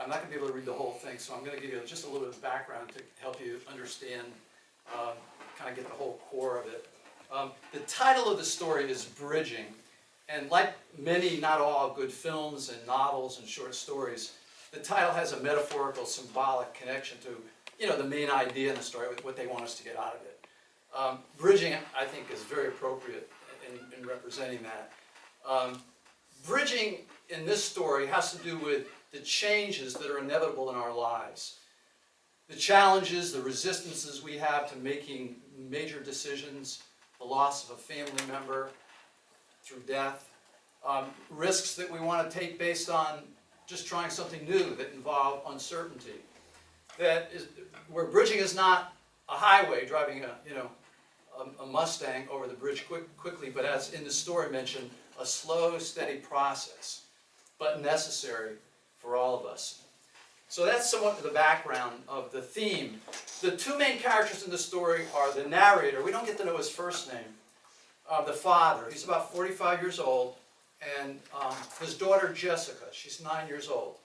I'm not going to be able to read the whole thing, so I'm going to give you just a little bit of background to help you understand, kind of get the whole core of it. The title of the story is Bridging, and like many, not all, good films and novels and short stories, the title has a metaphorical, symbolic connection to, the main idea in the story, what they want us to get out of it. Bridging, I think, is very appropriate in representing that. Bridging in this story has to do with the changes that are inevitable in our lives. The challenges, the resistances we have to making major decisions, the loss of a family member through death, risks that we want to take based on just trying something new that involve uncertainty. That is where bridging is not a highway driving a Mustang over the bridge quickly, but as in the story mentioned, a slow, steady process, but necessary for all of us. So that's somewhat the background of the theme. The two main characters in the story are the narrator. We don't get to know his first name. The father. He's about 45 years old, and his daughter Jessica. She's 9 years old.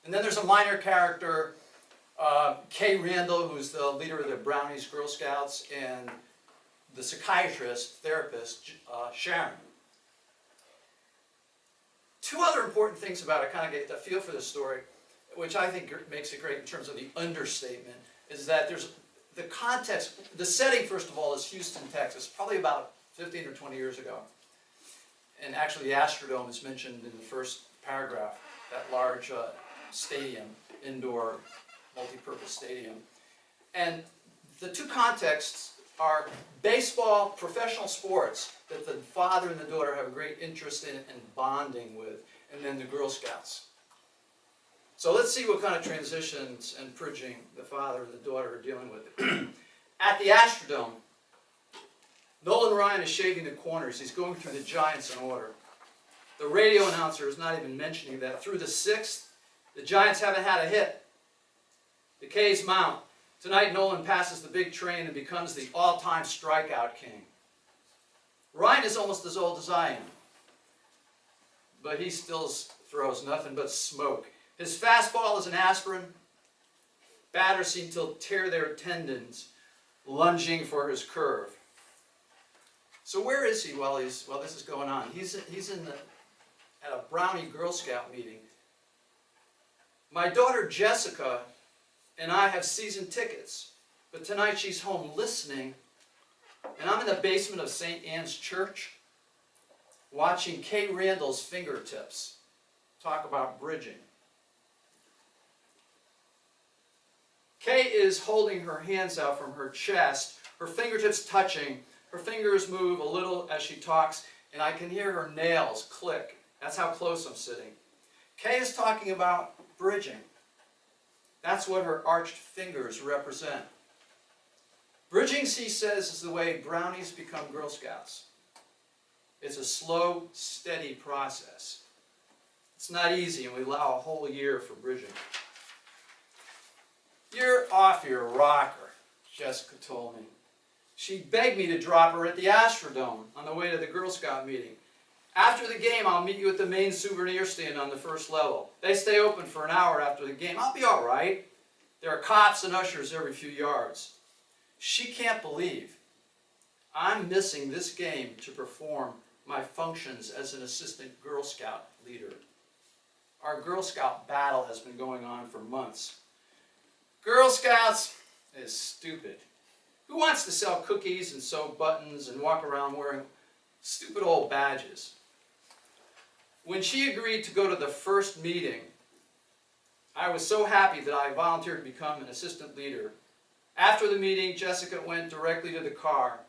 And then there's a minor character, Kay Randall, who's the leader of the Brownies Girl Scouts, and the psychiatrist, therapist, Sharon. Two other important things about it, kind of get the feel for the story, which I think makes it great in terms of the understatement, is that there's the context, the setting, first of all, is Houston, Texas, probably about 15 or 20 years ago. And actually the Astrodome is mentioned in the first paragraph, that large stadium, indoor, multi-purpose stadium. And the two contexts are baseball, professional sports, that the father and the daughter have a great interest in and bonding with, and then the Girl Scouts. So let's see what kind of transitions and bridging the father and the daughter are dealing with. At the Astrodome, Nolan Ryan is shaving the corners. He's going through the Giants in order. The radio announcer is not even mentioning that through the sixth, the Giants haven't had a hit. The K's mount. Tonight, Nolan passes the big train and becomes the all-time strikeout king. Ryan is almost as old as I am, but he still throws nothing but smoke. His fastball is an aspirin. Batters seem to tear their tendons, lunging for his curve. So where is he while this is going on? He's at a Brownie Girl Scout meeting. My daughter Jessica and I have season tickets, but tonight she's home listening, and I'm in the basement of St. Anne's Church watching Kay Randall's fingertips. Talk about bridging. Kay is holding her hands out from her chest, her fingertips touching. Her fingers move a little as she talks, and I can hear her nails click. That's how close I'm sitting. Kay is talking about bridging. That's what her arched fingers represent. Bridging, she says, is the way Brownies become Girl Scouts. It's a slow, steady process. It's not easy, and we allow a whole year for bridging. You're off your rocker, Jessica told me. She begged me to drop her at the Astrodome on the way to the Girl Scout meeting. After the game, I'll meet you at the main souvenir stand on the first level. They stay open for an hour after the game. I'll be all right. There are cops and ushers every few yards. She can't believe I'm missing this game to perform my functions as an assistant Girl Scout leader. Our Girl Scout battle has been going on for months. Girl Scouts is stupid. Who wants to sell cookies and sew buttons and walk around wearing stupid old badges? When she agreed to go to the first meeting, I was so happy that I volunteered to become an assistant leader. After the meeting, Jessica went directly to the car,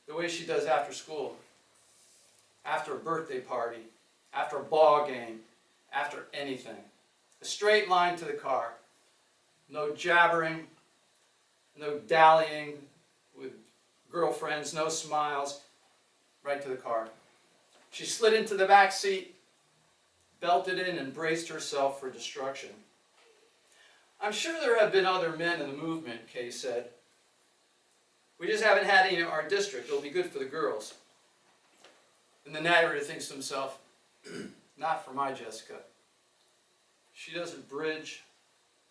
the way she does after school, after a birthday party, after a ball game, after anything. A straight line to the car. No jabbering, no dallying with girlfriends, no smiles, right to the car. She slid into the back seat, belted in, and braced herself for destruction. I'm sure there have been other men in the movement, Kay said. We just haven't had any in our district. It'll be good for the girls. And the narrator thinks to himself, not for my Jessica. She doesn't bridge.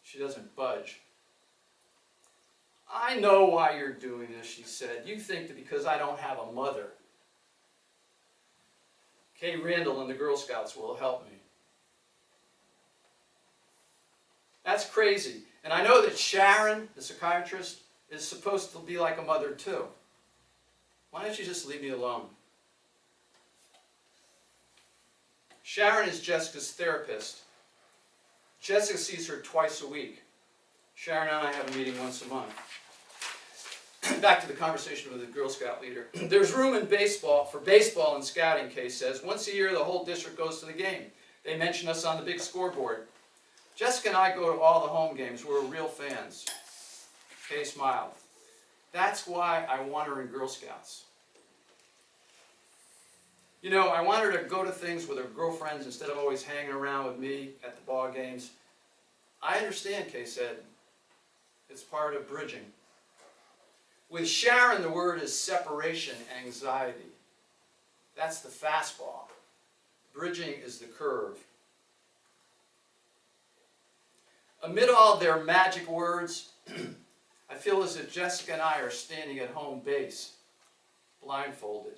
She doesn't budge. I know why you're doing this, she said. You think that because I don't have a mother. Kay Randall and the Girl Scouts will help me. That's crazy. And I know that Sharon, the psychiatrist, is supposed to be like a mother too. Why don't you just leave me alone? Sharon is Jessica's therapist. Jessica sees her twice a week. Sharon and I have a meeting once a month. Back to the conversation with the Girl Scout leader. There's room in baseball for baseball and scouting, Kay says. Once a year, the whole district goes to the game. They mention us on the big scoreboard. Jessica and I go to all the home games. We're real fans. Kay smiled. That's why I want her in Girl Scouts. You know, I want her to go to things with her girlfriends instead of always hanging around with me at the ball games. I understand, Kay said. It's part of bridging. With Sharon, the word is separation anxiety. That's the fastball. Bridging is the curve. Amid all their magic words, I feel as if Jessica and I are standing at home base, blindfolded.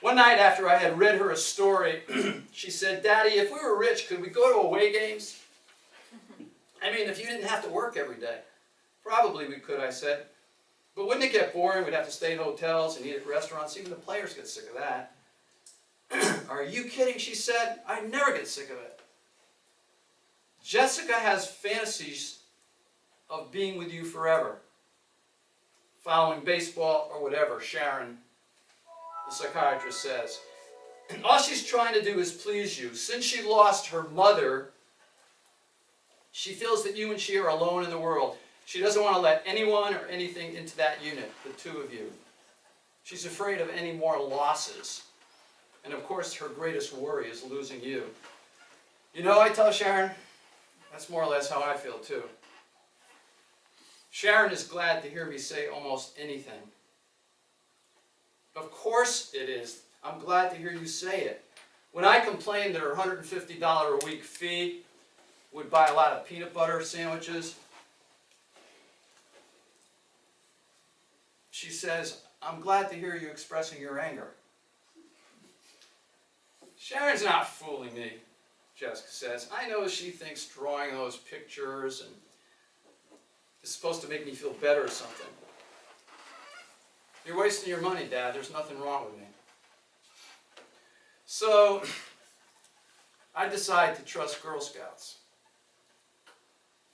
One night after I had read her a story, she said, "Daddy, if we were rich, could we go to away games? I mean, if you didn't have to work every day." "Probably we could," I said. "But wouldn't it get boring? We'd have to stay in hotels and eat at restaurants. Even the players get sick of that." "Are you kidding?" she said. "I never get sick of it." Jessica has fantasies of being with you forever, following baseball or whatever, Sharon, the psychiatrist, says. And all she's trying to do is please you. Since she lost her mother, she feels that you and she are alone in the world. She doesn't want to let anyone or anything into that unit, the two of you. She's afraid of any more losses. And of course, her greatest worry is losing you. You know, I tell Sharon, that's more or less how I feel too. Sharon is glad to hear me say almost anything. Of course it is. I'm glad to hear you say it. When I complained that her $150 a week fee would buy a lot of peanut butter sandwiches, she says, "I'm glad to hear you expressing your anger." Sharon's not fooling me, Jessica says. I know she thinks drawing those pictures and is supposed to make me feel better or something. "You're wasting your money, Dad. There's nothing wrong with me." So I decide to trust Girl Scouts.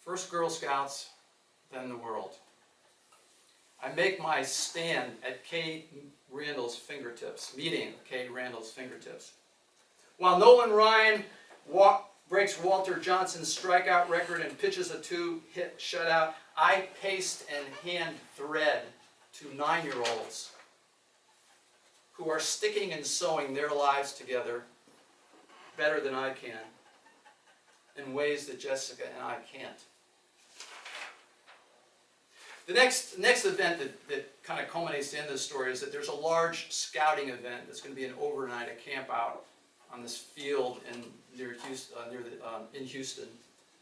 First Girl Scouts, then the world. I make my stand at Kay Randall's fingertips, meeting at Kay Randall's fingertips. While Nolan Ryan breaks Walter Johnson's strikeout record and pitches a 2-hit shutout, I paste and hand thread to 9-year-olds who are sticking and sewing their lives together better than I can in ways that Jessica and I can't. The next event that kind of culminates the end of the story is that there's a large scouting event that's going to be an overnight, a camp out on this field in Houston,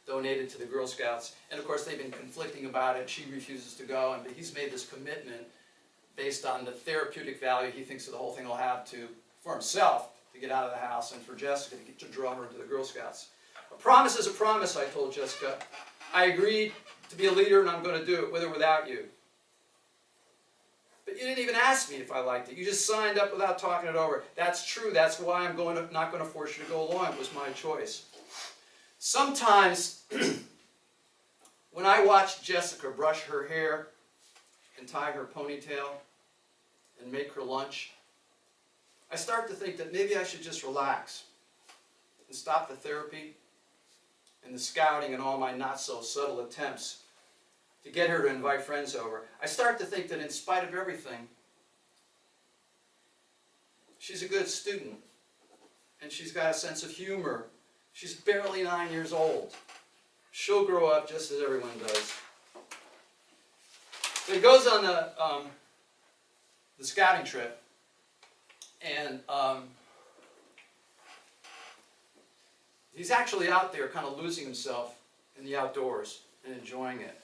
donated to the Girl Scouts. And of course they've been conflicting about it. She refuses to go, and he's made this commitment based on the therapeutic value he thinks that the whole thing will have for himself to get out of the house and for Jessica to draw her into the Girl Scouts. A promise is a promise, I told Jessica. I agreed to be a leader and I'm going to do it with or without you. But you didn't even ask me if I liked it. You just signed up without talking it over. That's true. That's why I'm not going to force you to go along. It was my choice. Sometimes when I watch Jessica brush her hair and tie her ponytail and make her lunch, I start to think that maybe I should just relax and stop the therapy and the scouting and all my not-so-subtle attempts to get her to invite friends over. I start to think that in spite of everything, she's a good student, and she's got a sense of humor. She's barely 9 years old. She'll grow up just as everyone does. So he goes on the scouting trip, and He's actually out there kind of losing himself in the outdoors and enjoying it.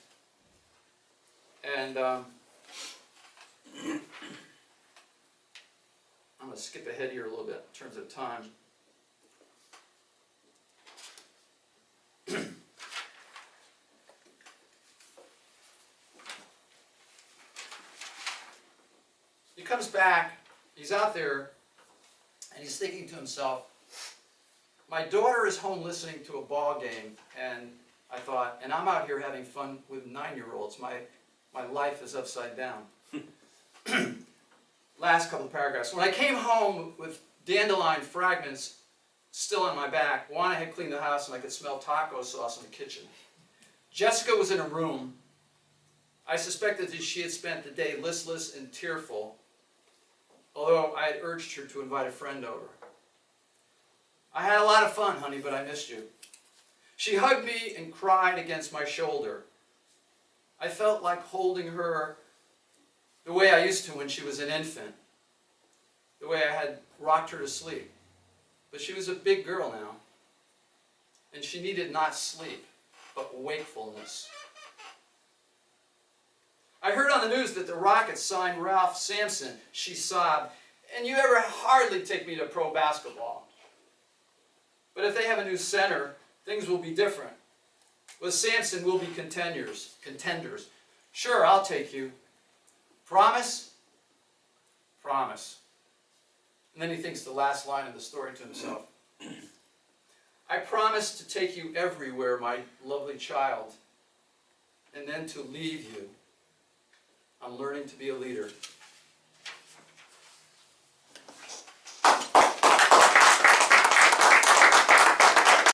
And I'm going to skip ahead here a little bit in terms of time. He comes back, he's out there, and he's thinking to himself, my daughter is home listening to a ball game, and I thought, and I'm out here having fun with 9-year-olds. My life is upside down. Last couple of paragraphs. When I came home with dandelion fragments still on my back, Juana had cleaned the house and I could smell taco sauce in the kitchen. Jessica was in a room. I suspected that she had spent the day listless and tearful, although I had urged her to invite a friend over. I had a lot of fun, honey, but I missed you. She hugged me and cried against my shoulder. I felt like holding her the way I used to when she was an infant, the way I had rocked her to sleep. But she was a big girl now, and she needed not sleep, but wakefulness. I heard on the news that the Rockets signed Ralph Sampson. She sobbed, and you ever hardly take me to pro basketball. But if they have a new center, things will be different. With Sampson, we'll be contenders. Sure, I'll take you. Promise? Promise. And then he thinks the last line of the story to himself. I promise to take you everywhere, my lovely child, and then to leave you. I'm learning to be a leader.